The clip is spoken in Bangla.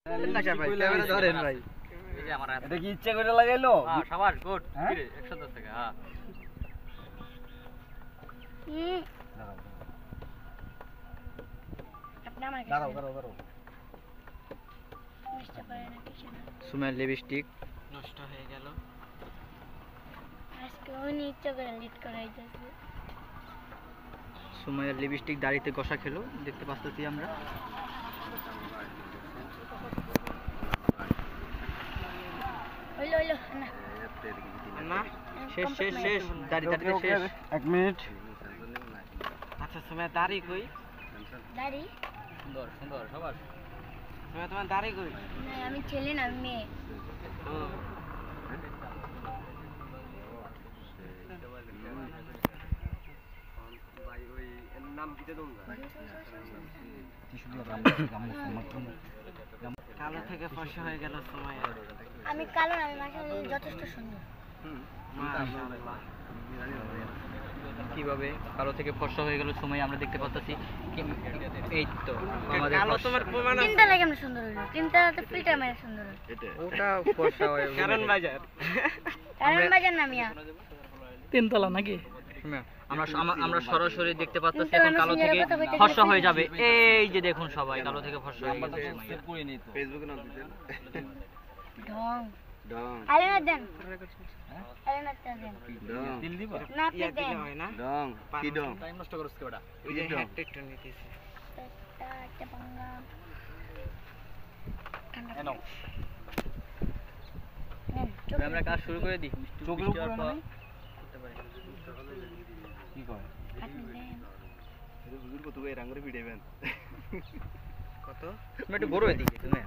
ক্যামেরা ধরেন ভাই। এই যে আমার এটা কি ইচ্ছা করে লাগাইলো? হ্যাঁ শাবাশ গুড। কি রে 110 টাকা। হ্যাঁ আপনি আমার দাঁড়াও দাঁড়াও দাঁড়াও। মিস্টার পারে না কিছু না। সুমের লিপস্টিক নষ্ট হয়ে গেল। আজকে উনি ইচ্ছা করে লিড করাইতেছে। সুমের লিপস্টিক দাড়িতে ঘষা খেলো, দেখতে পাচ্ছি আমরা। হইলো হইলো না না শেষ শেষ শেষ দাড়ি দাড়িতে শেষ। 1 মিনিট। আচ্ছা তুমি দাড়ি কই? দাড়ি সুন্দর সুন্দর সবার। তুমি তোমার দাড়ি কই? না আমি ছেলে না আমি মেয়ে। কালো থেকে ফর্সা হয়ে গেল সময়। আমি কালো না, আমি মাশাআল্লাহ যথেষ্ট সুন্দর। মাশাআল্লাহ। কিভাবে কালো থেকে ফর্সা হয়ে গেল সময় আমরা দেখতে পাচ্ছি। এই তো আমাদের কালো তোমার প্রমাণ আছে। তিনটা লাগে আমি সুন্দর হইলো, তিনটা তো ফিল্টার মেরে সুন্দর হইলো। ওটা ফর্সা হয় কারণ বাজার। কারণ বাজার না মিয়া তিনতলা নাকি? আমরা আমরা সরাসরি দেখতে পাচ্ছি এখন কালো থেকে ফর্সা হয়ে যাবে। এই যে দেখুন সবাই কালো থেকে ফর্সা হয়ে গেছে। ফেসবুকে নাম দিতেন। ঢং ডং আরে না দেন, আরে না দেন ডং দিল দিবা না আপনি দেন হয় না? ডং কি ডং? টাইম নষ্ট করছ কি ওটা? ওই যে হ্যাটটা একটু নিতেছি। একটা পাঙ্গা এনো নেন আমরা কাজ শুরু করে দিই। চোখের উপরে না? করতে পারি। কি কয়? আপনি দেন হুজুর কত এই রাঙ্গুরে ভিডিও কত? তুমি একটু বড় এদিকে তুমি।